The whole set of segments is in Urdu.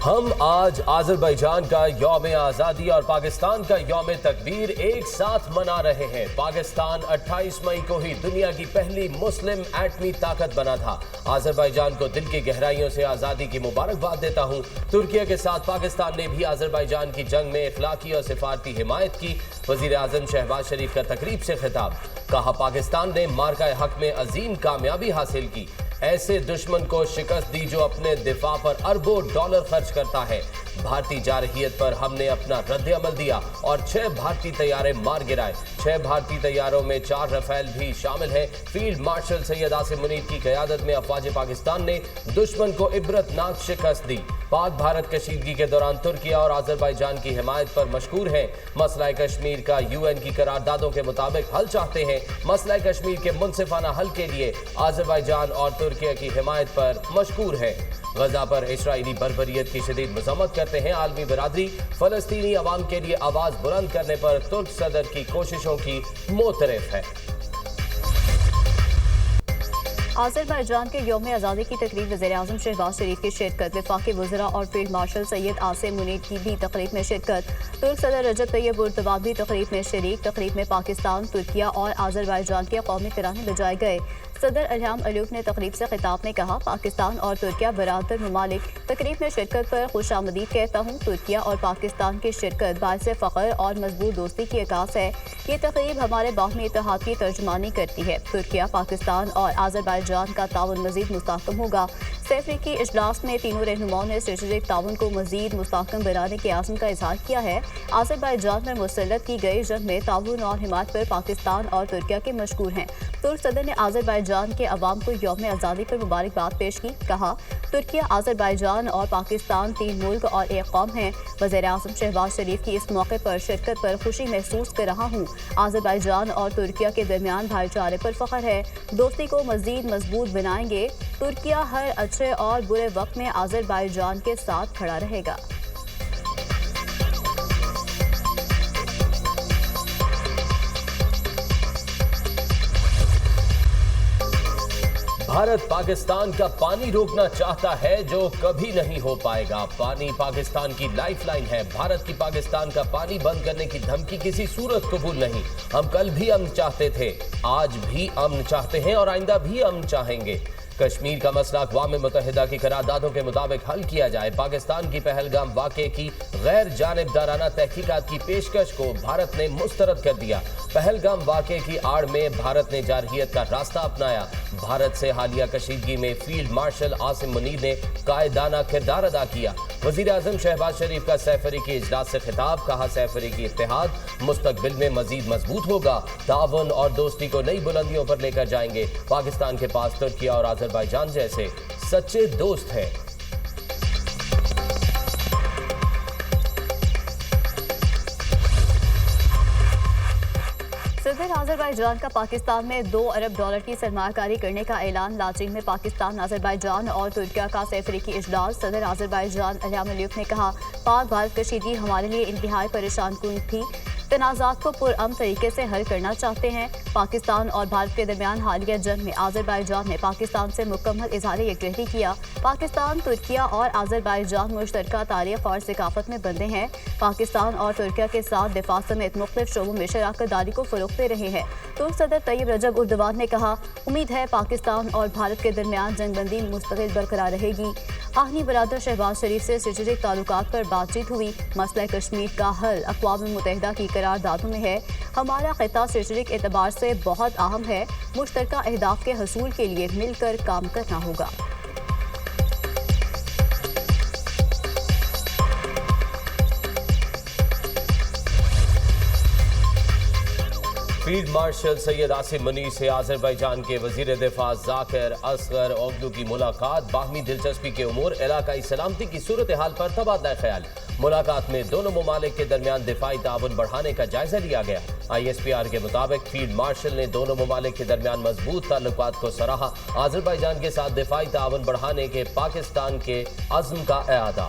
ہم آج آذربائیجان کا یوم آزادی اور پاکستان کا یوم تکبیر ایک ساتھ منا رہے ہیں۔ پاکستان 28 مئی کو ہی دنیا کی پہلی مسلم ایٹمی طاقت بنا تھا۔ آذربائیجان کو دل کی گہرائیوں سے آزادی کی مبارکباد دیتا ہوں۔ ترکیہ کے ساتھ پاکستان نے بھی آذربائیجان کی جنگ میں اخلاقی اور سفارتی حمایت کی۔ وزیر اعظم شہباز شریف کا تقریب سے خطاب، کہا پاکستان نے مارکہ حق میں عظیم کامیابی حاصل کی۔ ایسے دشمن کو شکست دی جو اپنے دفاع پر اربوں ڈالر خرچ کرتا ہے۔ بھارتی جارحیت پر ہم نے اپنا رد عمل دیا اور 6 بھارتی طیارے مار گرائے۔ 6 بھارتی طیاروں میں 4 رفیل بھی شامل ہیں۔ فیلڈ مارشل سید عاصم منیر کی قیادت میں افواج پاکستان نے دشمن کو عبرتناک شکست دی۔ پاک بھارت کشیدگی کے دوران ترکیہ اور آذربائیجان کی حمایت پر مشکور ہیں۔ مسئلہ کشمیر کا UN کی قراردادوں کے مطابق حل چاہتے ہیں۔ مسئلہ کشمیر کے منصفانہ حل کے لیے آذربائیجان اور ترکیہ کی حمایت پر مشکور ہے۔ غزہ پر اسرائیلی بربریت کی شدید مذمت کرتے ہیں عالمی برادری۔ فلسطینی عوام کے لیے آواز بلند کرنے پر ترک صدر کی کوششوں کی معترف ہے۔ آذربائیجان کے یوم آزادی کی تقریب وزیر اعظم شہباز شریف کی شرکت، وفاقی وزراء اور فیلڈ مارشل سید عاصم منیر کی بھی تقریب میں شرکت، ترک صدر رجب طیب اردوان بھی تقریب میں شریک۔ تقریب میں پاکستان، ترکیہ اور آذربائیجان کے قومی ترانے بجائے گئے۔ صدر الہام علیوف نے تقریب سے خطاب میں کہا پاکستان اور ترکیہ برادر ممالک، تقریب میں شرکت پر خوش آمدید کہتا ہوں۔ ترکیہ اور پاکستان کی شرکت باعث فخر اور مضبوط دوستی کی عکاس ہے۔ یہ تقریب ہمارے باہمی اتحاد کی ترجمانی کرتی ہے۔ ترکیہ، پاکستان اور آذربائیجان کا تعاون مزید مستحکم ہوگا۔ سیفریکی اجلاس میں تینوں رہنماؤں نے اسٹریٹجک تعاون کو مزید مستحکم بنانے کے عزم کا اظہار کیا ہے۔ آذربائیجان میں مسلط کی گئی جنگ میں تعاون اور حمایت پر پاکستان اور ترکیہ کے مشکور ہیں۔ ترک صدر نے آذربائیجان کے عوام کو یوم آزادی پر مبارکباد پیش کی، کہا ترکیہ، آذربائیجان اور پاکستان 3 ملک اور ایک قوم ہیں۔ وزیر اعظم شہباز شریف کی اس موقع پر شرکت پر خوشی محسوس کر رہا ہوں۔ آذربائیجان اور ترکیہ کے درمیان بھائی چارے پر فخر ہے۔ دوستی کو مزید مضبوط بنائیں گے۔ ترکیہ ہر اچھے اور برے وقت میں آذربائیجان کے ساتھ کھڑا رہے گا۔ بھارت پاکستان کا پانی روکنا چاہتا ہے جو کبھی نہیں ہو پائے گا۔ پانی پاکستان کی لائف لائن ہے۔ بھارت کی پاکستان کا پانی بند کرنے کی دھمکی کسی صورت قبول نہیں۔ ہم کل بھی امن چاہتے تھے، آج بھی امن چاہتے ہیں اور آئندہ بھی امن چاہیں گے۔ کشمیر کا مسئلہ اقوام متحدہ کی قراردادوں کے مطابق حل کیا جائے۔ پاکستان کی پہلگام واقعے کی غیر جانبدارانہ تحقیقات کی پیشکش کو بھارت نے مسترد کر دیا۔ پہلگام واقعے کی آڑ میں بھارت نے جارحیت کا راستہ اپنایا۔ بھارت سے حالیہ کشیدگی میں فیلڈ مارشل عاصم منیر نے قائدانہ کردار ادا کیا۔ وزیر اعظم شہباز شریف کا سیفریکی اجلاس سے خطاب، کہا سیفریکی اتحاد مستقبل میں مزید مضبوط ہوگا۔ تعاون اور دوستی کو نئی بلندیوں پر لے کر جائیں گے۔ پاکستان کے پاس ترکیہ اور آذربائیجان جیسے سچے دوست ہیں۔ صدر آذربائیجان کا پاکستان میں $2 ارب کی سرمایہ کاری کرنے کا اعلان۔ لاچین میں پاکستان، آذربائیجان اور ترکیہ کا سیفریکی اجلاس۔ صدر آذربائیجان الہام علیوف نے کہا پاک بھارت کشیدگی ہمارے لیے انتہائی پریشان کن تھی۔ تنازعات کو پرامن طریقے سے حل کرنا چاہتے ہیں۔ پاکستان اور بھارت کے درمیان حالیہ جنگ میں آذربائیجان نے پاکستان سے مکمل اظہار یکجہتی کیا۔ پاکستان، ترکیہ اور آذربائیجان مشترکہ تاریخ اور ثقافت میں بندے ہیں۔ پاکستان اور ترکیہ کے ساتھ دفاع سمیت مختلف شعبوں میں شراکت داری کو فروغ دے رہے ہیں۔ ترک صدر طیب رجب اردوان نے کہا امید ہے پاکستان اور بھارت کے درمیان جنگ بندی مستقل برقرار رہے گی۔ آہنی برادر شہباز شریف سے اسٹریٹجک تعلقات پر بات چیت ہوئی۔ مسئلہ کشمیر کا حل اقوام متحدہ کی قراردادوں میں ہے۔ ہمارا خطہ اسٹریٹجک اعتبار سے بہت اہم ہے۔ مشترکہ اہداف کے حصول کے لیے مل کر کام کرنا ہوگا۔ فیلڈ مارشل سید عاصم منیر سے آذربائیجان کے وزیر دفاع ذاکر اصغر اوغلو کی ملاقات۔ باہمی دلچسپی کے امور، علاقائی سلامتی کی صورتحال پر تبادلہ خیال۔ ملاقات میں دونوں ممالک کے درمیان دفاعی تعاون بڑھانے کا جائزہ لیا گیا۔ ISPR کے مطابق فیلڈ مارشل نے دونوں ممالک کے درمیان مضبوط تعلقات کو سراہا۔ آذربائیجان کے ساتھ دفاعی تعاون بڑھانے کے پاکستان کے عزم کا اعادہ۔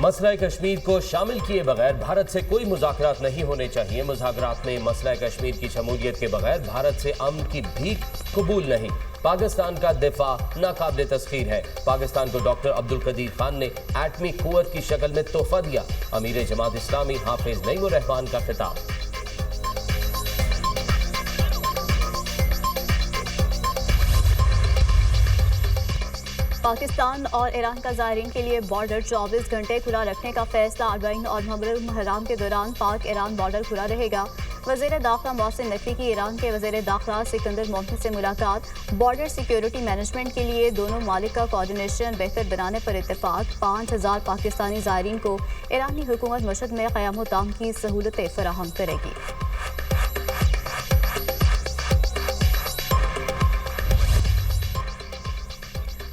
مسئلہ کشمیر کو شامل کیے بغیر بھارت سے کوئی مذاکرات نہیں ہونے چاہیے. مذاکرات میں مسئلہ کشمیر کی شمولیت کے بغیر بھارت سے امن کی بھیک قبول نہیں. پاکستان کا دفاع ناقابل تسخیر ہے. پاکستان کو ڈاکٹر عبدالقدیر خان نے ایٹمی قوت کی شکل میں تحفہ دیا. امیر جماعت اسلامی حافظ نعیم الرحمان کا خطاب. پاکستان اور ایران کا زائرین کے لیے بارڈر 24 گھنٹے کھلا رکھنے کا فیصلہ. 40 اور محرم الحرام کے دوران پاک ایران بارڈر کھلا رہے گا. وزیر داخلہ محسن نقوی کی ایران کے وزیر داخلہ سکندر مومن سے ملاقات. بارڈر سیکیورٹی مینجمنٹ کے لیے دونوں ممالک کا کوارڈینیشن بہتر بنانے پر اتفاق. 5000 پاکستانی زائرین کو ایرانی حکومت مشہد میں قیام و طعام کی سہولتیں فراہم کرے گی.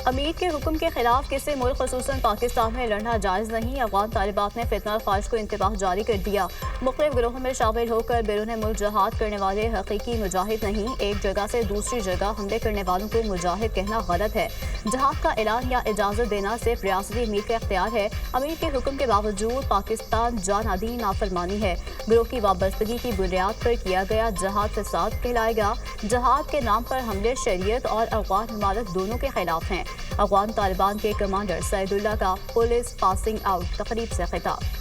امیر کے حکم کے خلاف کسی ملک خصوصاً پاکستان میں لڑنا جائز نہیں. افغان طالبات نے فتنہ خواہش کو انتباہ جاری کر دیا. مختلف گروہوں میں شامل ہو کر بیرون ملک جہاد کرنے والے حقیقی مجاہد نہیں. ایک جگہ سے دوسری جگہ حملے کرنے والوں کو مجاہد کہنا غلط ہے. جہاد کا اعلان یا اجازت دینا صرف ریاستی امیر کا اختیار ہے. امیر کے حکم کے باوجود پاکستان جانادی نافرمانی ہے. گروہ کی وابستگی کی بنیاد پر کیا گیا جہاد فساد کہلائے گا. جہاد کے نام پر حملے شریعت اور افغان ممالک دونوں کے خلاف ہیں. افغان طالبان کے کمانڈر سعید اللہ کا پولیس پاسنگ آؤٹ تقریب سے خطاب.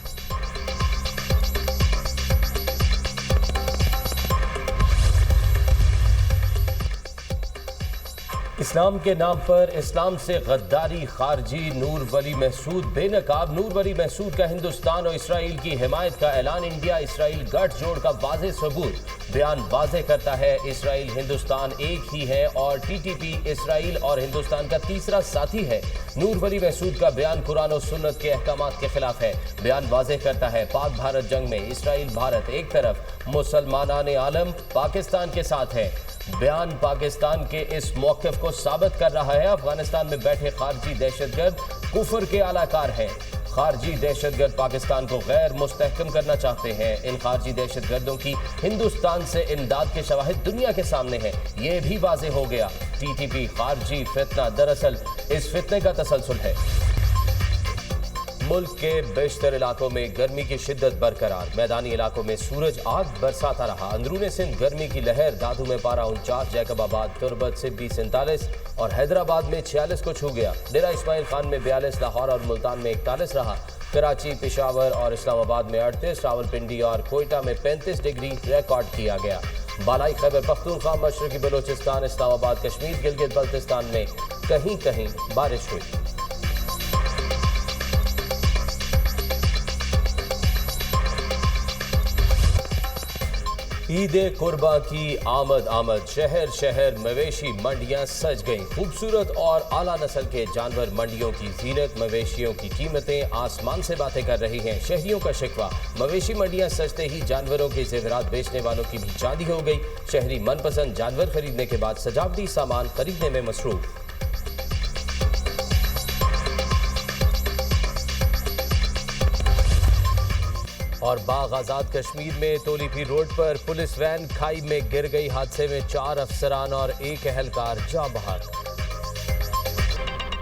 اسلام کے نام پر اسلام سے غداری. خارجی نور ولی محسود بے نقاب. نور ولی محسود کا ہندوستان اور اسرائیل کی حمایت کا اعلان. انڈیا اسرائیل گٹھ جوڑ کا واضح ثبوت. بیان واضح کرتا ہے اسرائیل ہندوستان ایک ہی ہے اور ٹی ٹی پی اسرائیل اور ہندوستان کا تیسرا ساتھی ہے. نور ولی محسود کا بیان قرآن و سنت کے احکامات کے خلاف ہے. بیان واضح کرتا ہے پاک بھارت جنگ میں اسرائیل بھارت ایک طرف، مسلمانان عالم پاکستان کے ساتھ ہے. بیان پاکستان کے اس موقف کو ثابت کر رہا ہے. افغانستان میں بیٹھے خارجی دہشت گرد کفر کے اعلی کار ہیں. خارجی دہشت گرد پاکستان کو غیر مستحکم کرنا چاہتے ہیں. ان خارجی دہشت گردوں کی ہندوستان سے امداد کے شواہد دنیا کے سامنے ہیں. یہ بھی واضح ہو گیا ٹی ٹی پی خارجی فتنہ دراصل اس فتنے کا تسلسل ہے. ملک کے بیشتر علاقوں میں گرمی کی شدت برقرار. میدانی علاقوں میں سورج آگ برساتا رہا. اندرون سندھ گرمی کی لہر. دادو میں پارہ 49، جیکب آباد تربت سبی 47 اور حیدرآباد میں 46 کو چھو گیا. ڈیرہ اسماعیل خان میں 42، لاہور اور ملتان میں 41 رہا. کراچی، پشاور اور اسلام آباد میں 38، راولپنڈی اور کوئٹہ میں 35 ڈگری ریکارڈ کیا گیا. بالائی خیبر پختونخوا، مشرقی بلوچستان، اسلام آباد، کشمیر، گلگت بلتستان میں کہیں کہیں بارش ہوئی. عید قرباں کی آمد. شہر شہر مویشی منڈیاں سج گئیں. خوبصورت اور اعلیٰ نسل کے جانور منڈیوں کی زینت. مویشیوں کی قیمتیں آسمان سے باتیں کر رہی ہیں. شہریوں کا شکوہ، مویشی منڈیاں سجتے ہی جانوروں کے زیورات بیچنے والوں کی بھی چاندی ہو گئی. شہری من پسند جانور خریدنے کے بعد سجاوٹی سامان خریدنے میں مصروف. اور باغ آزاد کشمیر میں تولی پیر روڈ پر پولیس وین کھائی میں گر گئی. حادثے میں 4 افسران اور 1 اہلکار جاں بحق.